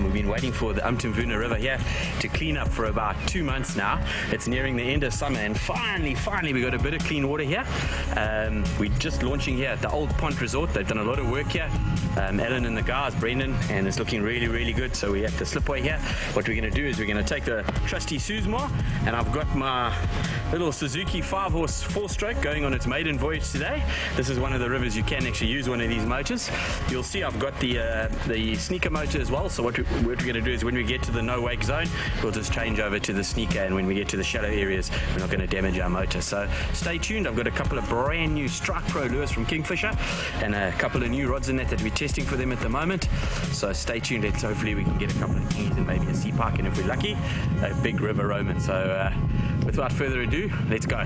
We've been waiting for the Utanzunu River here to clean up for about 2 months now. It's nearing the end of summer, and finally we got a bit of clean water here. We're just launching here at the Old Pond Resort. They've done a lot of work here. Alan and the guys, Brendan, and it's looking really good. So we're at the slipway here. What we're going to do is we're going to take the trusty Suzma, and I've got my little Suzuki 5-horse 4-stroke going on its maiden voyage today. This is one of the rivers you can actually use one of these motors. You'll see I've got the sneaker motor as well. So what we're going to do is when we get to the no wake zone, we'll just change over to the sneaker, and when we get to the shallow areas, we're not going to damage our motor. So stay tuned. I've got a couple of brand new Strike Pro lures from Kingfisher and a couple of new rods in that we're testing for them at the moment. So stay tuned. Hopefully we can get a couple of keys and maybe a sea pike, and if we're lucky, a big river Roman. So without further ado, let's go.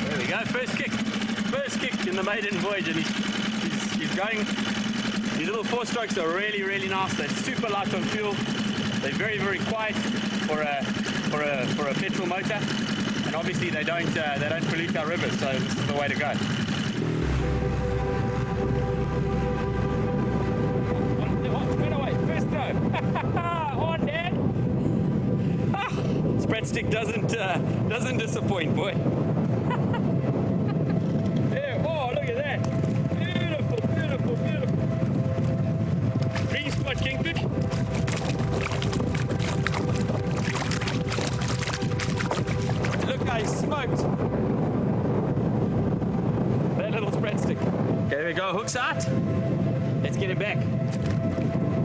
There we go. First kick in the maiden voyage, and he's going. These little 4-strokes are really nice. They're super light on fuel. They're very quiet for a petrol motor, and obviously they don't pollute our rivers. So this is the way to go. First throw. On, Dad. Spread stick doesn't disappoint, boy. There. Oh, look at that. Beautiful. Green spot kingfish. Look how he smoked that little spread stick. Okay, there we go. Hooks out. Let's get it back.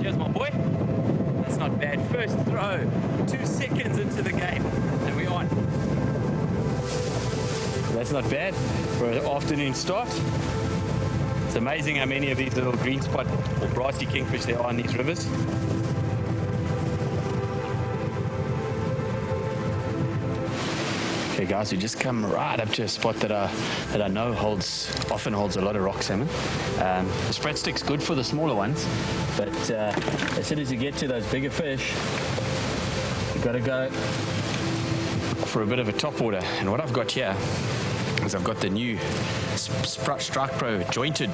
Cheers, my boy. That's not bad. First throw, 2 seconds into the game, and we're on. That's not bad for an afternoon start. It's amazing how many of these little green spot or brassy kingfish there are in these rivers. Okay guys, we just come right up to a spot that I know often holds a lot of rock salmon. The spread stick's good for the smaller ones, but as soon as you get to those bigger fish, you've got to go for a bit of a top water. And what I've got here is I've got the new Strike Pro jointed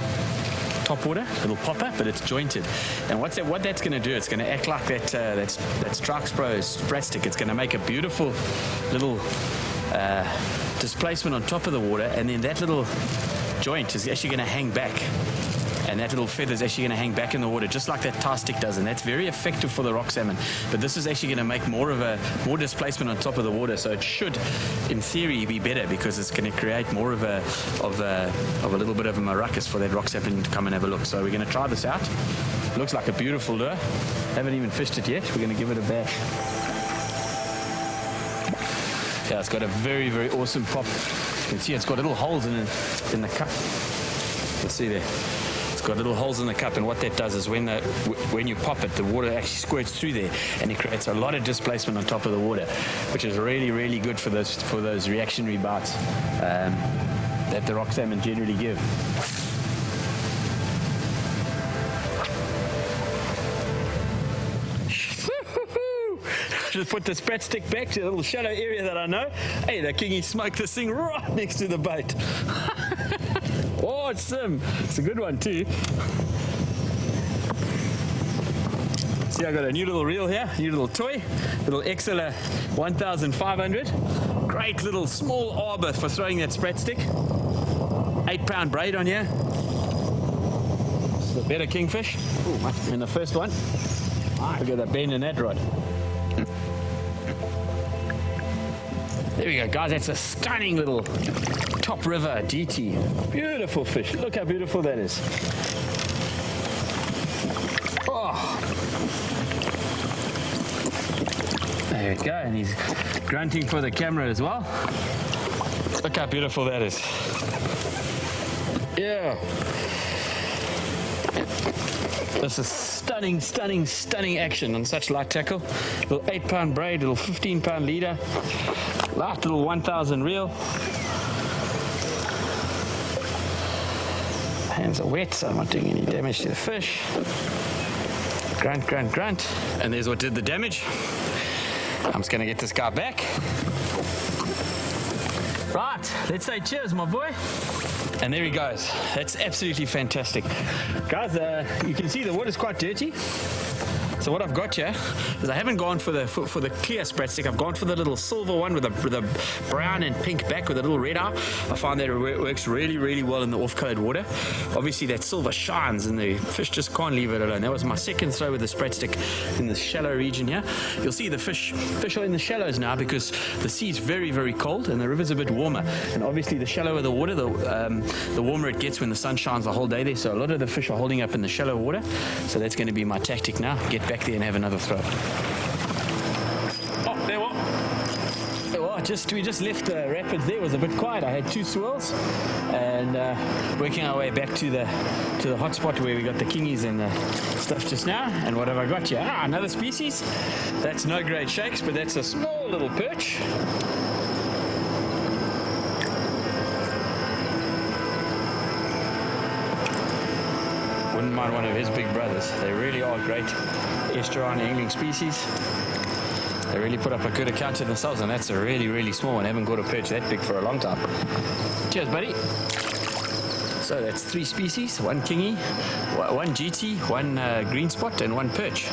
top water, little popper, but it's jointed. And what that's going to do, it's going to act like that Strike Pro spread stick. It's going to make a beautiful little displacement on top of the water, and then that little joint is actually going to hang back, and that little feather is actually going to hang back in the water, just like that tie stick does, and that's very effective for the rock salmon. But this is actually going to make more displacement on top of the water, so it should, in theory, be better, because it's going to create more of a little bit of a ruckus for that rock salmon to come and have a look. So we're going to try this out. Looks like a beautiful lure. Haven't even fished it yet. We're going to give it a bash. Yeah, it's got a very awesome pop. You can see it's got little holes in the cup. Let's see there. It's got little holes in the cup, and what that does is when you pop it, the water actually squirts through there, and it creates a lot of displacement on top of the water, which is really good for those reactionary bites that the rock salmon generally give. Just put the spread stick back to the little shallow area that I know. Hey, the kingy smoked this thing right next to the boat. Oh, it's a good one too. See, I got a new little reel here, new little toy, little XL 1500. Great little small arbor for throwing that spread stick. 8-pound braid on here. It's a better kingfish. Ooh, and the first one. Look at that bend in that rod. There we go, guys. That's a stunning little top river GT. Beautiful fish. Look how beautiful that is. Oh. There we go. And he's grunting for the camera as well. Look how beautiful that is. Yeah. This is stunning action on such light tackle. Little 8-pound braid, little 15-pound leader, light little 1000 reel. Hands are wet, so I'm not doing any damage to the fish. Grunt. And there's what did the damage. I'm just gonna get this guy back. Right, let's say cheers, my boy. And there he goes. That's absolutely fantastic. Guys, you can see the water's quite dirty. So what I've got here is I haven't gone for the clear sprat stick. I've gone for the little silver one with a brown and pink back with a little red eye. I find that it works really, really well in the off-colored water. Obviously that silver shines and the fish just can't leave it alone. That was my second throw with the sprat stick in the shallow region here. You'll see the fish are in the shallows now because the sea's very, very cold and the river's a bit warmer. And obviously the shallower the water, the warmer it gets when the sun shines the whole day there. So a lot of the fish are holding up in the shallow water. So that's going to be my tactic now. Get back there and have another throw. Oh, there we are. We just left the rapids there. It was a bit quiet. I had 2 swirls and working our way back to the hot spot where we got the kingies and the stuff just now. And what have I got here? Another species. That's no great shakes, but that's a small little perch. Wouldn't mind one of his big brothers. They really are great estuary angling species. They really put up a good account of themselves, and that's a really, really small one. I haven't got a perch that big for a long time. Cheers, buddy. So that's 3 species, 1 kingy, 1 GT, 1 green spot, and 1 perch.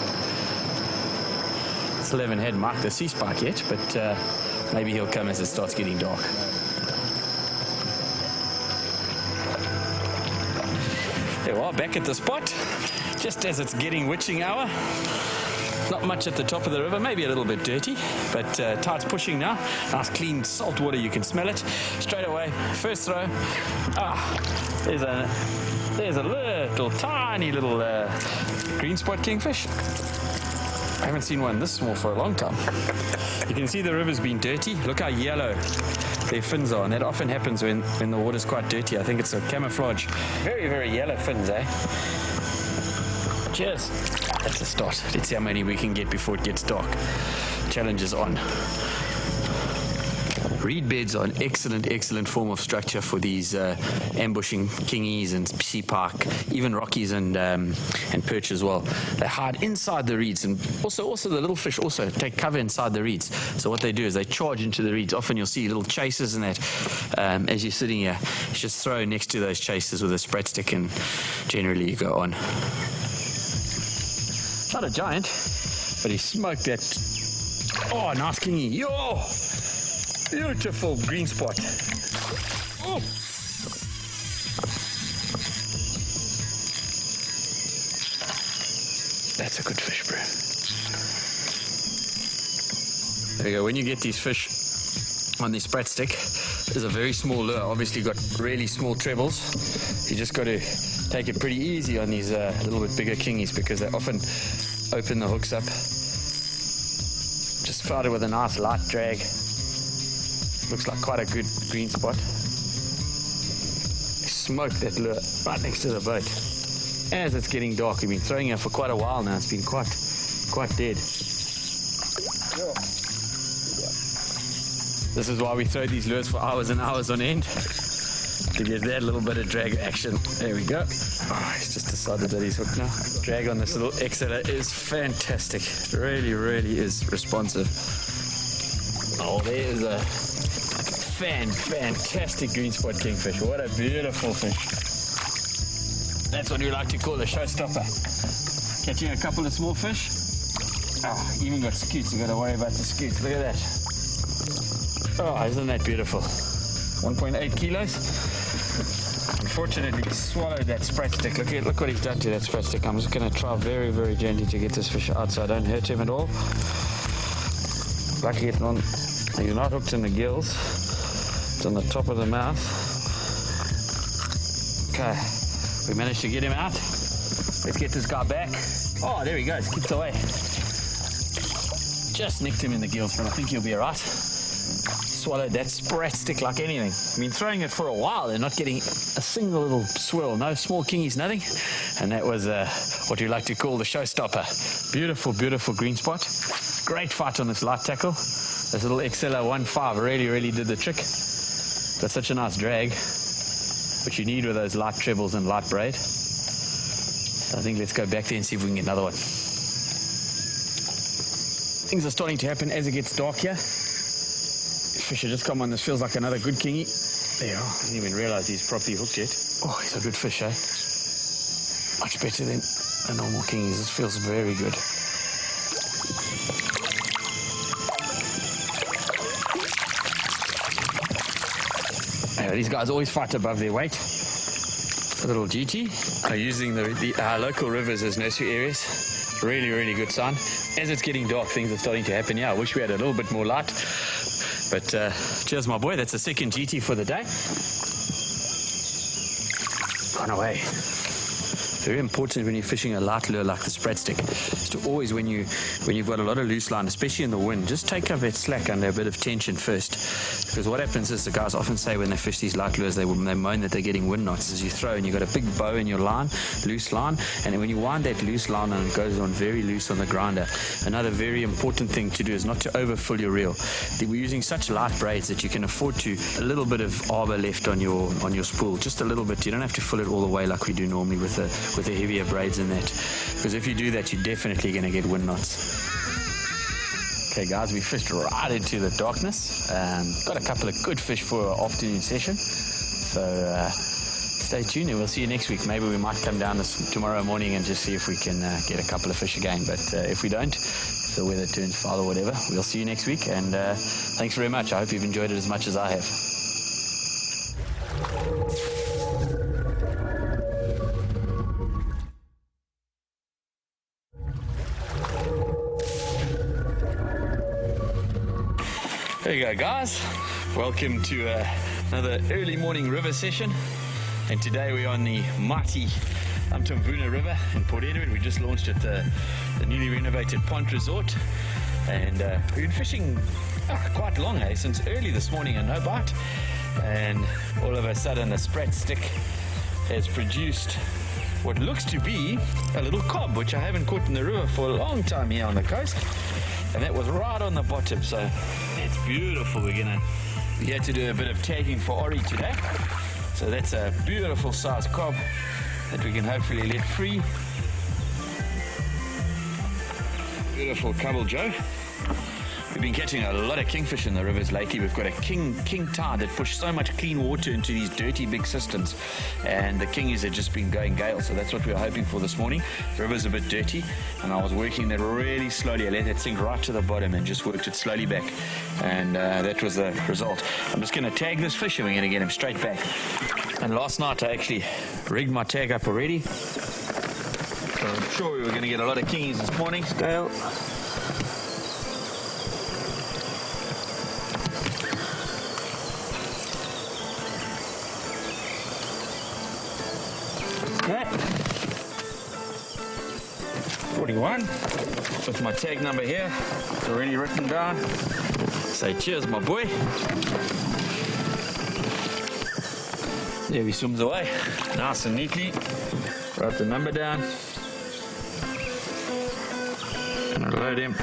Still haven't had Mark the sea spike yet, but maybe he'll come as it starts getting dark. There we are, back at the spot, just as it's getting witching hour. Not much at the top of the river, maybe a little bit dirty, but tide's pushing now. Nice clean salt water, you can smell it. Straight away, first throw. There's a little tiny little green spot kingfish. I haven't seen one this small for a long time. You can see the river's been dirty. Look how yellow their fins are, and that often happens when the water's quite dirty. I think it's a camouflage. Very, very yellow fins, eh? Cheers. That's a start. Let's see how many we can get before it gets dark. Challenge is on. Reed beds are an excellent form of structure for these ambushing kingies and sea pike, even rockies and perch as well. They hide inside the reeds, and also the little fish also take cover inside the reeds. So what they do is they charge into the reeds. Often you'll see little chasers and that as you're sitting here. You just throw next to those chasers with a sprat stick, and generally you go on. Not a giant, but he smoked that. Oh, nice kingy. Yo! Beautiful green spot. Oh. That's a good fish, bro. There you go. When you get these fish on this sprat stick, there's a very small lure. Obviously got really small trebles. You just got to take it pretty easy on these little bit bigger kingies because they often open the hooks up. Just fired it with a nice light drag. Looks like quite a good green spot. Smoke that lure right next to the boat. As it's getting dark, we've been throwing it for quite a while now. It's been quite dead. This is why we throw these lures for hours and hours on end. To get that little bit of drag action. There we go. Oh, he's just decided that he's hooked now. Drag on this little XLR is fantastic. Really, really is responsive. Oh, there's a fantastic green spot kingfish. What a beautiful fish. That's what we like to call a showstopper. Catching a couple of small fish. Even got scoots. You got to worry about the scoots. Look at that. Oh, isn't that beautiful? 1.8 kilos. Unfortunately, he swallowed that sprat stick. Look what he's done to that sprat stick. I'm just going to try very, very gently to get this fish out so I don't hurt him at all. Lucky he's not hooked in the gills. It's on the top of the mouth. Okay, we managed to get him out. Let's get this guy back. Oh, there he goes, keeps away. Just nicked him in the gills, but I think he'll be all right. Swallowed that sprat stick like anything. I've been throwing it for a while and not getting a single little swirl. No small kingies, nothing. And that was what we like to call the showstopper. Beautiful, beautiful green spot. Great fight on this light tackle. This little XLR 1.5 really did the trick. Got such a nice drag, which you need with those light trebles and light braid. So I think let's go back there and see if we can get another one. Things are starting to happen as it gets dark here. Fish have just come on. This feels like another good kingy. There you are. I didn't even realize he's properly hooked yet. Oh, he's a good fish, eh? Much better than a normal king is. This feels very good. Yeah, these guys always fight above their weight. A little GT. Using our local rivers as nursery areas. Really, really good sign. As it's getting dark, things are starting to happen. Yeah, I wish we had a little bit more light. But cheers, my boy. That's the second GT for the day. Gone away. Very important when you're fishing a light lure like the spread stick is to always, when you've got a lot of loose line, especially in the wind, just take up that slack under a bit of tension first. Because what happens is, the guys often say when they fish these light lures, they moan that they're getting wind knots. As you throw and you've got a big bow in your line, loose line, and when you wind that loose line and it goes on very loose on the grinder, another very important thing to do is not to overfill your reel. We're using such light braids that you can afford to a little bit of arbor left on your spool, just a little bit. You don't have to fill it all the way like we do normally with the heavier braids in that, because if you do that, you're definitely going to get wind knots. Okay guys, we fished right into the darkness. Got a couple of good fish for our afternoon session, so stay tuned and we'll see you next week. Maybe we might come down tomorrow morning and just see if we can get a couple of fish again, but if we don't, if the weather turns foul or whatever, we'll see you next week. And thanks very much. I hope you've enjoyed it as much as I have. There you go, guys. Welcome to another early morning river session. And today we're on the mighty Utanzunu River in Port Edward. We just launched at the newly renovated Pont Resort. And we've been fishing quite long, since early this morning and no bite. And all of a sudden the sprat stick has produced what looks to be a little cob, which I haven't caught in the river for a long time here on the coast. And that was right on the bottom, so it's beautiful. We had to do a bit of tagging for Ori today, so that's a beautiful size cob that we can hopefully let free. Beautiful cobble Joe. We've been catching a lot of kingfish in the rivers lately. We've got a king tide that pushed so much clean water into these dirty big systems, and the kingies have just been going gale, so that's what we were hoping for this morning. The river's a bit dirty, and I was working that really slowly. I let it sink right to the bottom and just worked it slowly back, and that was the result. I'm just going to tag this fish and we're going to get him straight back. And last night I actually rigged my tag up already, so I'm sure we were going to get a lot of kingies this morning. Scale. Okay. 41 with my tag number here. It's already written down. Say cheers, my boy. There he swims away, nice and neatly. Write the number down. And I'll load him.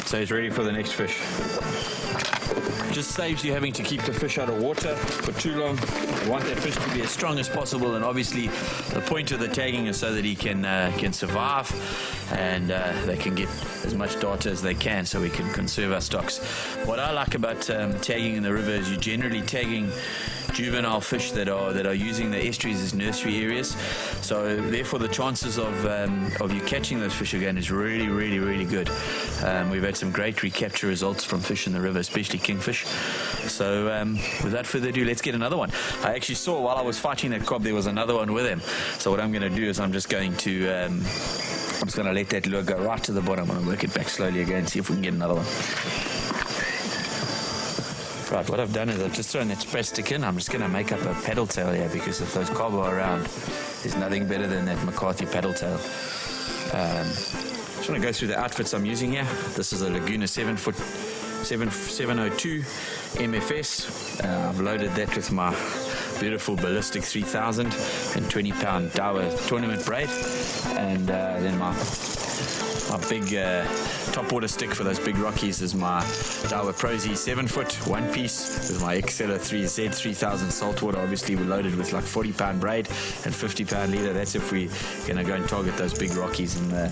So he's ready for the next fish. Just saves you having to keep the fish out of water for too long. You want that fish to be as strong as possible, and obviously the point of the tagging is so that he can survive, and they can get as much data as they can, so we can conserve our stocks. What I like about tagging in the river is you're generally tagging juvenile fish that are using the estuaries as nursery areas, so therefore the chances of you catching those fish again is really, really, really good. We've had some great recapture results from fish in the river, especially kingfish. So without further ado, let's get another one. I actually saw while I was fighting that cob there was another one with him, so what I'm going to do is I'm just going to let that lure go right to the bottom. I'm going to work it back slowly again and see if we can get another one. Right, what I've done is I've just thrown that sprat stick in. I'm just going to make up a paddle tail here, because if those cob are around, there's nothing better than that McCarthy paddle tail. Just want to go through the outfits I'm using here. This is a Laguna 702 MFS. I've loaded that with my beautiful ballistic 3000 and 20-pound Dawa tournament braid, and then my big top water stick for those big rockies is my Dawa Pro Z 7-foot one piece with my XLR 3Z 3000 saltwater. Obviously we're loaded with like 40-pound braid and 50-pound leader. That's if we're going to go and target those big rockies in the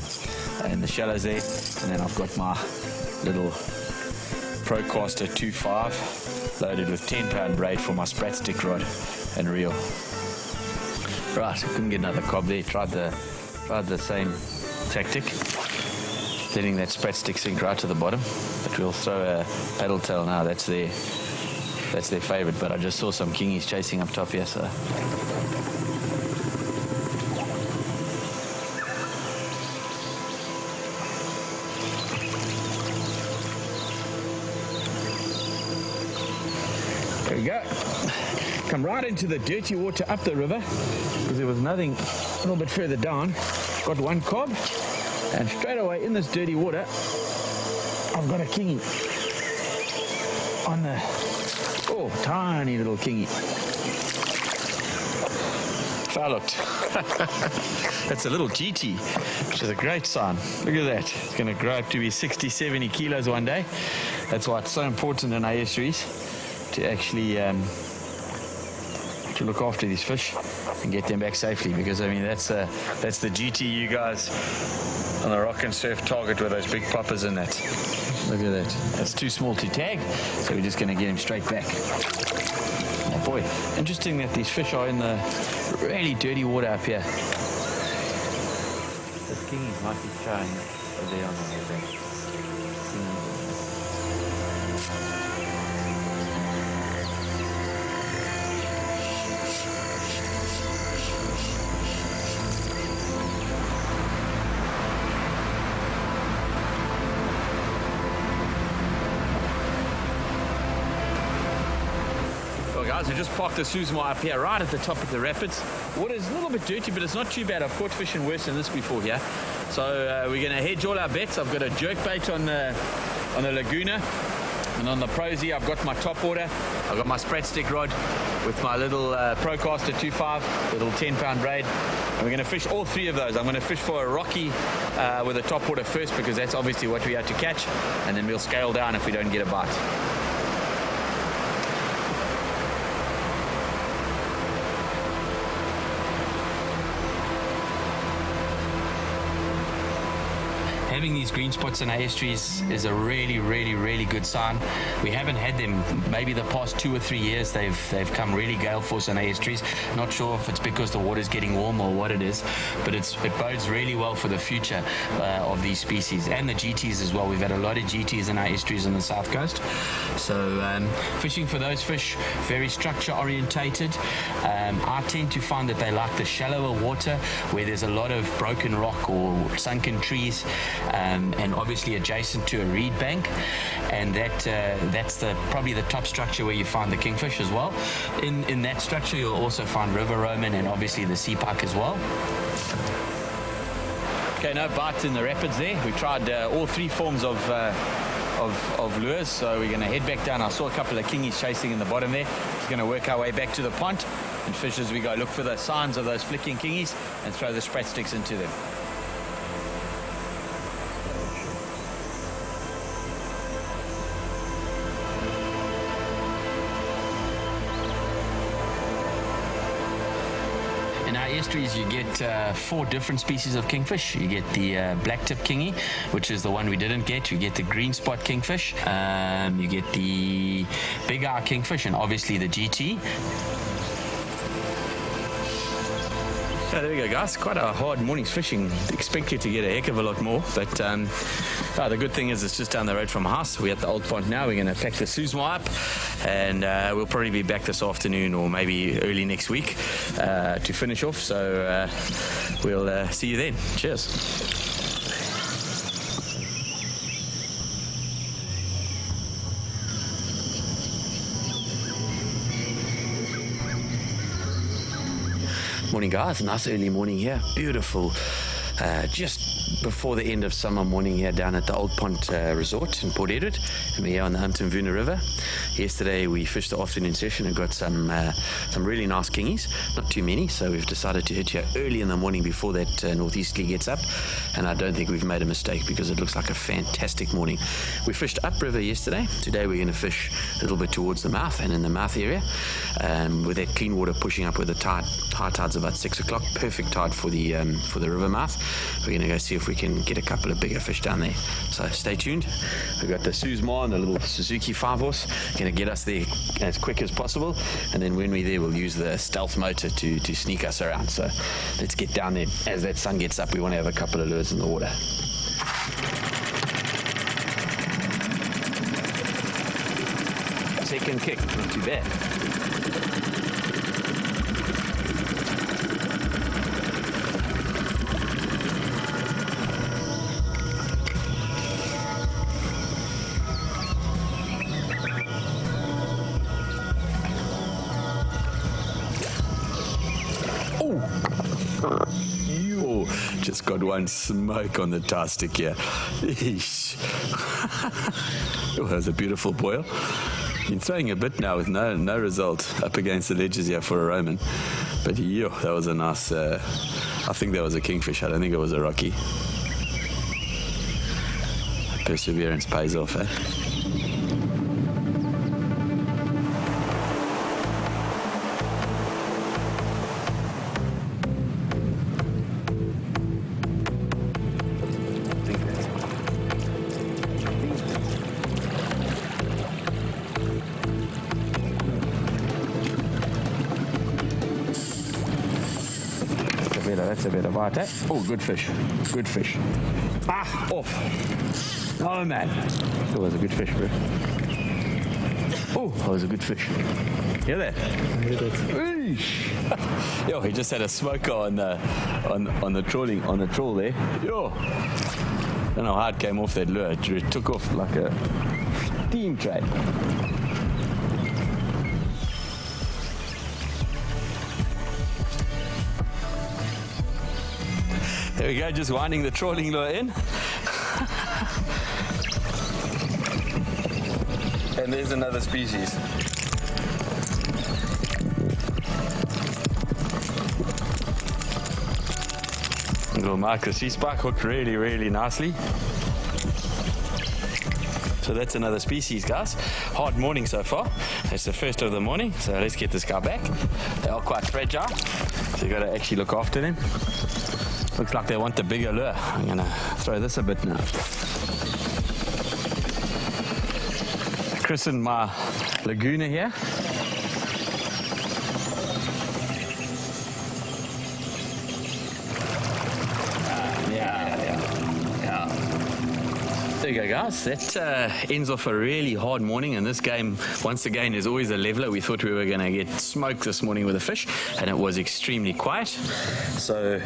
shallows there. And then I've got my little Procaster 2.5 loaded with 10-pound braid for my sprat stick rod and reel. Right, couldn't get another cob there. Tried the same tactic, letting that sprat stick sink right to the bottom. But we'll throw a paddle tail now. That's their favourite. But I just saw some kingies chasing up top here, so. There we go. Come right into the dirty water up the river, because there was nothing a little bit further down. Got one cob, and straight away in this dirty water, I've got a kingy on the, tiny little kingy. Foul hooked. That's a little GT, which is a great sign. Look at that. It's going to grow up to be 60, 70 kilos one day. That's why it's so important in our estuaries to actually to look after these fish and get them back safely, because I mean that's the GT you guys on the rock and surf target with those big poppers in that. Look at that. That's too small to tag, so we're just going to get him straight back. Oh boy, interesting that these fish are in the really dirty water up here. The kingies might be trying over there on the river. Guys, we just parked the Utanzunu up here, right at the top of the rapids. Water's a little bit dirty, but it's not too bad. I've caught fishing worse than this before here. So we're going to hedge all our bets. I've got a jerk bait on the Laguna, and on the Prosy I've got my top water. I've got my sprat stick rod with my little Procaster 2.5, little 10-pound braid. And we're going to fish all three of those. I'm going to fish for a rocky with a top water first, because that's obviously what we have to catch, and then we'll scale down if we don't get a bite. Having these green spots in our estuaries is a really, really, really good sign. We haven't had them maybe the past 2 or 3 years. They've come really gale force in our estuaries. Not sure if it's because the water's getting warm or what it is, but it bodes really well for the future of these species and the GTs as well. We've had a lot of GTs in our estuaries on the south coast. So fishing for those fish, very structure orientated. I tend to find that they like the shallower water where there's a lot of broken rock or sunken trees. And obviously adjacent to a reed bank, and that's probably the top structure where you find the kingfish as well. In that structure you'll also find river roman and obviously the sea pike as well. Okay, no bites in the rapids there. We tried all three forms of lures, so we're going to head back down. I saw a couple of kingies chasing in the bottom there. We're going to work our way back to the pond and fish as we go. Look for the signs of those flicking kingies and throw the sprat sticks into them. In our estuaries, you get 4 different species of kingfish. You get the black-tip kingy, which is the one we didn't get. You get the green spot kingfish. You get the big eye kingfish, and obviously the GT. So there we go, guys. Quite a hard morning's fishing. Expected to get a heck of a lot more, but the good thing is it's just down the road from my house. We're at the old pond now. We're going to pack the Utanzunu up, and we'll probably be back this afternoon or maybe early next week to finish off. So we'll see you then. Cheers. Morning, guys. Nice early morning here. Beautiful. Just before the end of summer morning here down at the Old Pond Resort in Port Edward, and we're here on the Utanzunu River. Yesterday we fished the afternoon session and got some really nice kingies, not too many, so we've decided to hit here early in the morning before that northeasterly gets up, and I don't think we've made a mistake because it looks like a fantastic morning. We fished upriver yesterday. Today we're going to fish a little bit towards the mouth and in the mouth area, with that clean water pushing up with the tide. High tide's about 6 o'clock, perfect tide for the river mouth. we're going to go see if we can get a couple of bigger fish down there. So stay tuned. We've got the Suzma and the little Suzuki 5-horse, going to get us there as quick as possible, and then when we're there we'll use the stealth motor to sneak us around. So let's get down there. As that sun gets up, we want to have a couple of lures in the water. Second kick, not too bad. Oh, just got one smoke on the tar stick here. Eesh. Oh, that was a beautiful boil. Been throwing a bit now with no result up against the ledges here for a Roman. But yo, that was a nice, I think that was a kingfish. I don't think it was a rocky. Perseverance pays off, eh? That's a bit of art, eh? Oh, good fish. Good fish. Ah, off. Oh, man. That was a good fish, bro. Oh, that was a good fish. Hear that? I hear that. Yo, he just had a smoker on the trawling, on the trawl there. Yo. I don't know how it came off that lure. It took off like a steam train. There we go, just winding the trawling lure in. And there's another species. Little micro sea spike hooked really, really nicely. So that's another species, guys. Hard morning so far. It's the first of the morning, so let's get this guy back. They are quite fragile, so you got to actually look after them. Looks like they want the bigger lure. I'm going to throw this a bit now. I christened my Laguna here. There you go, guys. That ends off a really hard morning, and this game, once again, is always a leveler. We thought we were going to get smoked this morning with a fish, and it was extremely quiet. So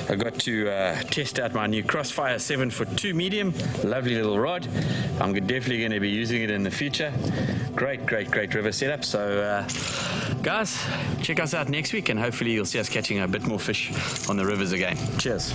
I got to test out my new Crossfire 7'2" medium. Lovely little rod. I'm definitely going to be using it in the future. Great, great, great river setup. So guys, check us out next week, and hopefully you'll see us catching a bit more fish on the rivers again. Cheers.